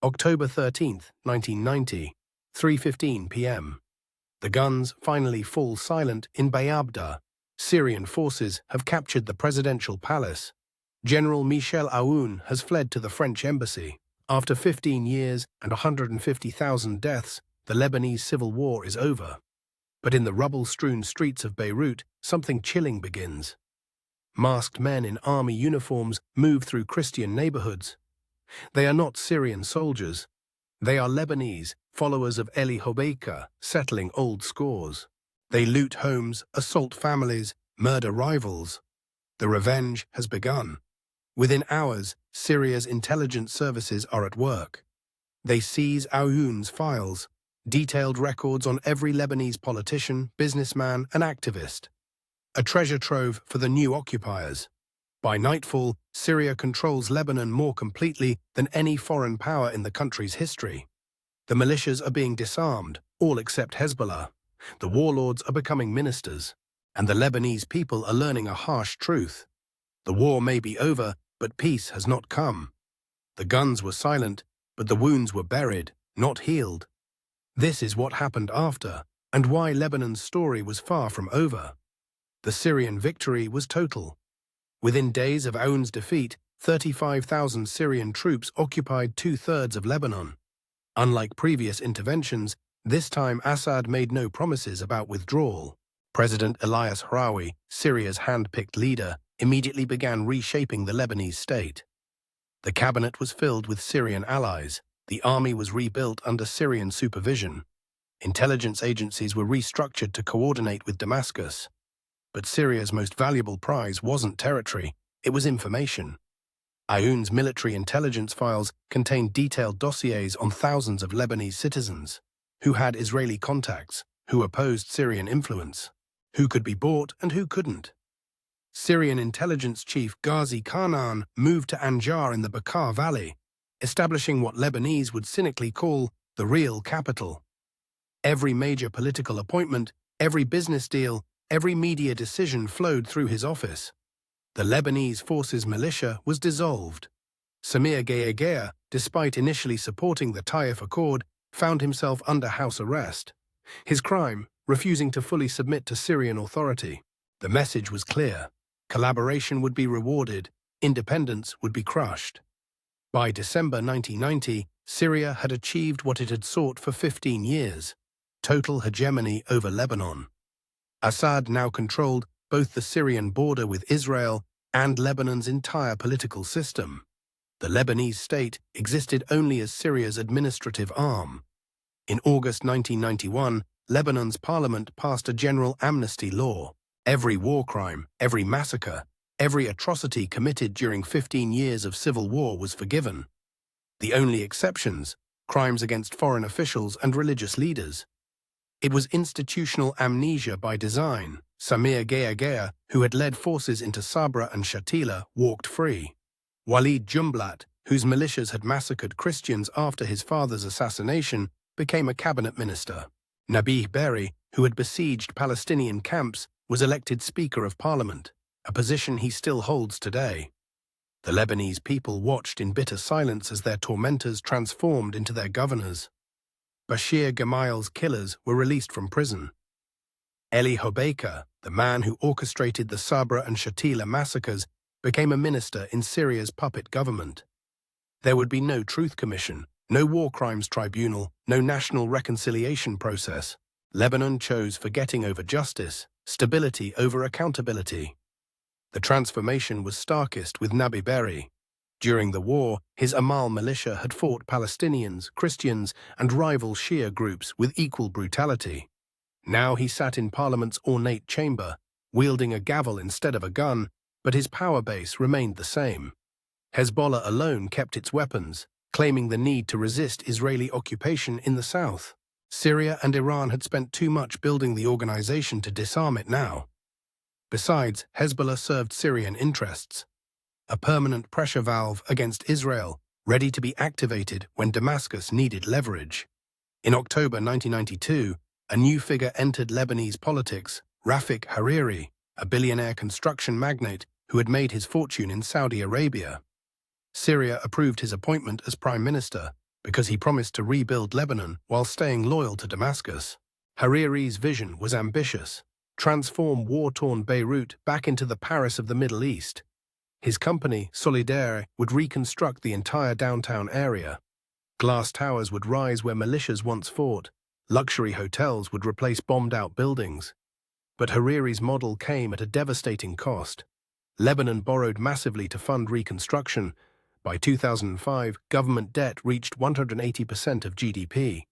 October 13, 1990, 3:15 p.m. The guns finally fall silent in Bayabda. Syrian forces have captured the presidential palace. General Michel Aoun has fled to the French embassy. After 15 years and 150,000 deaths, the Lebanese Civil War is over. But in the rubble-strewn streets of Beirut, something chilling begins. Masked men in army uniforms move through Christian neighborhoods. They are not Syrian soldiers. They are Lebanese, followers of Eli Hobeika, settling old scores. They loot homes, assault families, murder rivals. The revenge has begun. Within hours, Syria's intelligence services are at work. They seize Aoun's files, detailed records on every Lebanese politician, businessman, and activist. A treasure trove for the new occupiers. By nightfall, Syria controls Lebanon more completely than any foreign power in the country's history. The militias are being disarmed, all except Hezbollah. The warlords are becoming ministers, and the Lebanese people are learning a harsh truth. The war may be over, but peace has not come. The guns were silent, but the wounds were buried, not healed. This is what happened after, and why Lebanon's story was far from over. The Syrian victory was total. Within days of Aoun's defeat, 35,000 Syrian troops occupied 2/3 of Lebanon. Unlike previous interventions, this time Assad made no promises about withdrawal. President Elias Harawi, Syria's hand-picked leader, immediately began reshaping the Lebanese state. The cabinet was filled with Syrian allies. The army was rebuilt under Syrian supervision. Intelligence agencies were restructured to coordinate with Damascus. But Syria's most valuable prize wasn't territory, it was information. Aoun's military intelligence files contained detailed dossiers on thousands of Lebanese citizens, who had Israeli contacts, who opposed Syrian influence, who could be bought and who couldn't. Syrian intelligence chief Ghazi Kanaan moved to Anjar in the Bekaa Valley, establishing what Lebanese would cynically call the real capital. Every major political appointment, every business deal, every media decision flowed through his office. The Lebanese Forces militia was dissolved. Samir Geagea, despite initially supporting the Taif Accord, found himself under house arrest. His crime, refusing to fully submit to Syrian authority. The message was clear. Collaboration would be rewarded, independence would be crushed. By December 1990, Syria had achieved what it had sought for 15 years, total hegemony over Lebanon. Assad now controlled both the Syrian border with Israel and Lebanon's entire political system. The Lebanese state existed only as Syria's administrative arm. In August 1991, Lebanon's parliament passed a general amnesty law. Every war crime, every massacre, every atrocity committed during 15 years of civil war was forgiven. The only exceptions, crimes against foreign officials and religious leaders. It was institutional amnesia by design. Samir Geagea, who had led forces into Sabra and Shatila, walked free. Walid Jumblat, whose militias had massacred Christians after his father's assassination, became a cabinet minister. Nabih Berri, who had besieged Palestinian camps, was elected Speaker of Parliament, a position he still holds today. The Lebanese people watched in bitter silence as their tormentors transformed into their governors. Bashir Gemail's killers were released from prison. Eli Hobeika, the man who orchestrated the Sabra and Shatila massacres, became a minister in Syria's puppet government. There would be no truth commission, no war crimes tribunal, no national reconciliation process. Lebanon chose forgetting over justice, stability over accountability. The transformation was starkest with Nabih Berri. During the war, his Amal militia had fought Palestinians, Christians, and rival Shia groups with equal brutality. Now he sat in Parliament's ornate chamber, wielding a gavel instead of a gun, but his power base remained the same. Hezbollah alone kept its weapons, claiming the need to resist Israeli occupation in the south. Syria and Iran had spent too much building the organization to disarm it now. Besides, Hezbollah served Syrian interests, a permanent pressure valve against Israel, ready to be activated when Damascus needed leverage. In October 1992, a new figure entered Lebanese politics, Rafik Hariri, a billionaire construction magnate who had made his fortune in Saudi Arabia. Syria approved his appointment as prime minister, because he promised to rebuild Lebanon while staying loyal to Damascus. Hariri's vision was ambitious: transform war-torn Beirut back into the Paris of the Middle East. His company, Solidaire, would reconstruct the entire downtown area. Glass towers would rise where militias once fought. Luxury hotels would replace bombed-out buildings. But Hariri's model came at a devastating cost. Lebanon borrowed massively to fund reconstruction. By 2005, government debt reached 180% of GDP.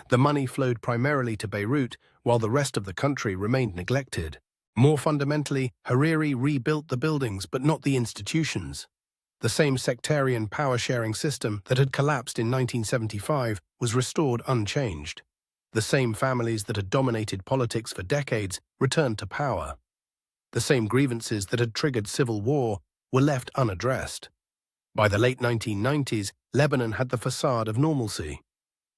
The money flowed primarily to Beirut, while the rest of the country remained neglected. More fundamentally, Hariri rebuilt the buildings but not the institutions. The same sectarian power-sharing system that had collapsed in 1975 was restored unchanged. The same families that had dominated politics for decades returned to power. The same grievances that had triggered civil war were left unaddressed. By the late 1990s, Lebanon had the facade of normalcy.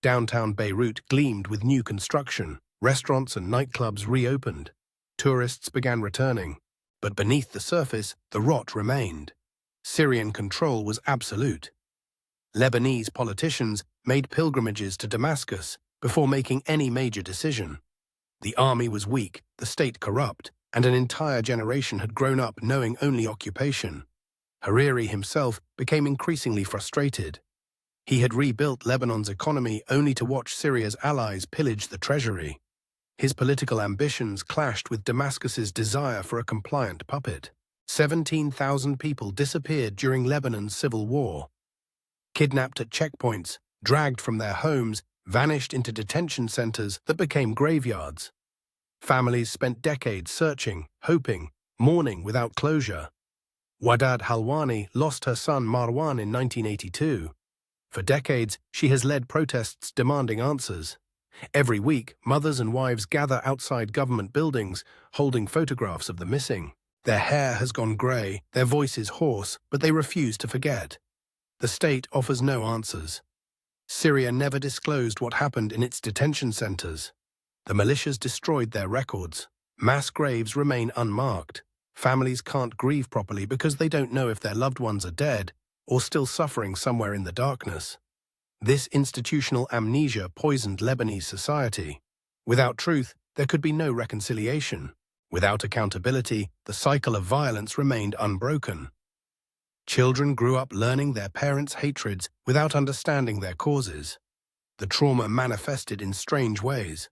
Downtown Beirut gleamed with new construction. Restaurants and nightclubs reopened. Tourists began returning. But beneath the surface, the rot remained. Syrian control was absolute. Lebanese politicians made pilgrimages to Damascus before making any major decision. The army was weak, the state corrupt, and an entire generation had grown up knowing only occupation. Hariri himself became increasingly frustrated. He had rebuilt Lebanon's economy only to watch Syria's allies pillage the treasury. His political ambitions clashed with Damascus's desire for a compliant puppet. 17,000 people disappeared during Lebanon's civil war. Kidnapped at checkpoints, dragged from their homes, vanished into detention centers that became graveyards. Families spent decades searching, hoping, mourning without closure. Wadad Halwani lost her son Marwan in 1982. For decades, she has led protests demanding answers. Every week, mothers and wives gather outside government buildings, holding photographs of the missing. Their hair has gone grey, their voices hoarse, but they refuse to forget. The state offers no answers. Syria never disclosed what happened in its detention centers. The militias destroyed their records. Mass graves remain unmarked. Families can't grieve properly because they don't know if their loved ones are dead or still suffering somewhere in the darkness. This institutional amnesia poisoned Lebanese society. Without truth, there could be no reconciliation. Without accountability, the cycle of violence remained unbroken. Children grew up learning their parents' hatreds without understanding their causes. The trauma manifested in strange ways.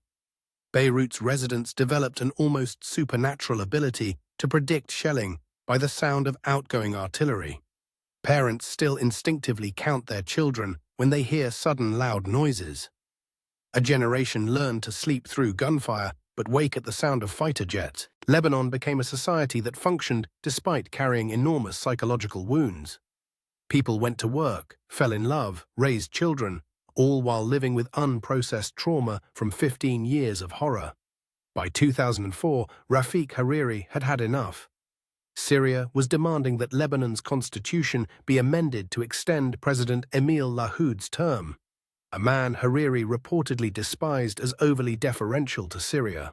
Beirut's residents developed an almost supernatural ability to predict shelling by the sound of outgoing artillery. Parents still instinctively count their children when they hear sudden loud noises. A generation learned to sleep through gunfire but wake at the sound of fighter jets. Lebanon became a society that functioned despite carrying enormous psychological wounds. People went to work, fell in love, raised children, all while living with unprocessed trauma from 15 years of horror. By 2004, Rafik Hariri had had enough. Syria was demanding that Lebanon's constitution be amended to extend President Emil Lahoud's term, a man Hariri reportedly despised as overly deferential to Syria.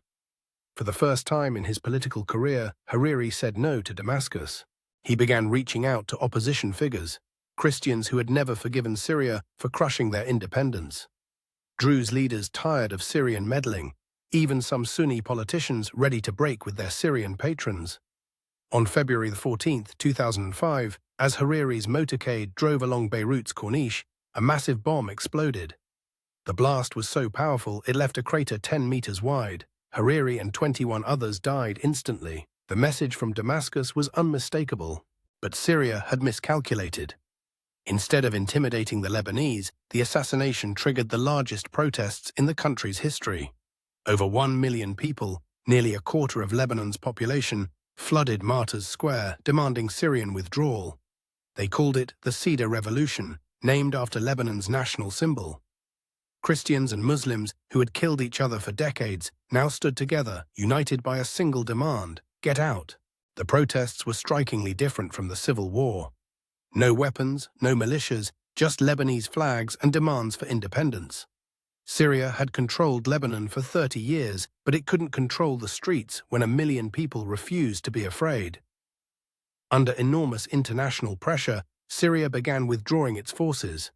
For the first time in his political career, Hariri said no to Damascus. He began reaching out to opposition figures, Christians who had never forgiven Syria for crushing their independence. Druze leaders tired of Syrian meddling, even some Sunni politicians ready to break with their Syrian patrons. On February 14, 2005, as Hariri's motorcade drove along Beirut's Corniche, a massive bomb exploded. The blast was so powerful it left a crater 10 meters wide. Hariri and 21 others died instantly. The message from Damascus was unmistakable, but Syria had miscalculated. Instead of intimidating the Lebanese, the assassination triggered the largest protests in the country's history. Over 1 million people, nearly a quarter of Lebanon's population, flooded Martyrs Square, demanding Syrian withdrawal. They called it the Cedar Revolution, named after Lebanon's national symbol. Christians and Muslims, who had killed each other for decades, now stood together, united by a single demand: get out. The protests were strikingly different from the civil war. No weapons, no militias, just Lebanese flags and demands for independence. Syria had controlled Lebanon for 30 years, but it couldn't control the streets when 1 million people refused to be afraid. Under enormous international pressure, Syria began withdrawing its forces.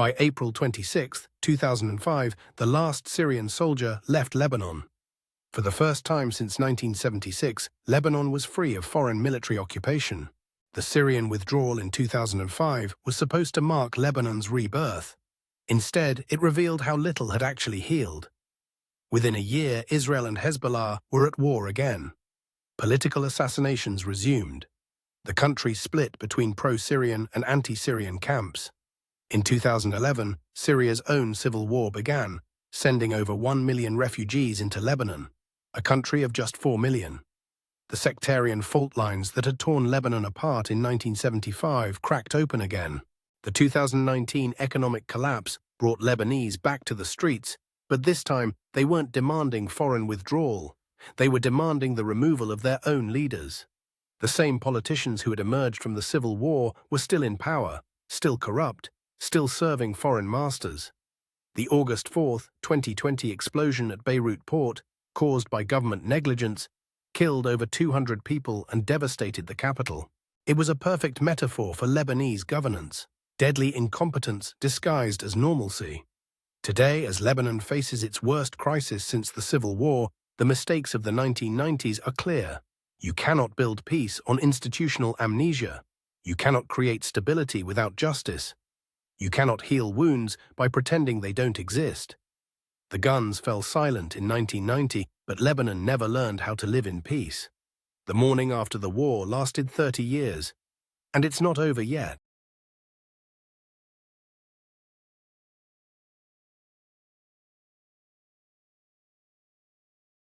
By April 26, 2005, the last Syrian soldier left Lebanon. For the first time since 1976, Lebanon was free of foreign military occupation. The Syrian withdrawal in 2005 was supposed to mark Lebanon's rebirth. Instead, it revealed how little had actually healed. Within a year, Israel and Hezbollah were at war again. Political assassinations resumed. The country split between pro-Syrian and anti-Syrian camps. In 2011, Syria's own civil war began, sending over 1 million refugees into Lebanon, a country of just 4 million. The sectarian fault lines that had torn Lebanon apart in 1975 cracked open again. The 2019 economic collapse brought Lebanese back to the streets, but this time they weren't demanding foreign withdrawal. They were demanding the removal of their own leaders. The same politicians who had emerged from the civil war were still in power, still corrupt, still serving foreign masters. The August 4, 2020 explosion at Beirut port, caused by government negligence, killed over 200 people and devastated the capital. It was a perfect metaphor for Lebanese governance, deadly incompetence disguised as normalcy. Today, as Lebanon faces its worst crisis since the Civil War, the mistakes of the 1990s are clear. You cannot build peace on institutional amnesia. You cannot create stability without justice. You cannot heal wounds by pretending they don't exist. The guns fell silent in 1990, but Lebanon never learned how to live in peace. The mourning after the war lasted 30 years, and it's not over yet.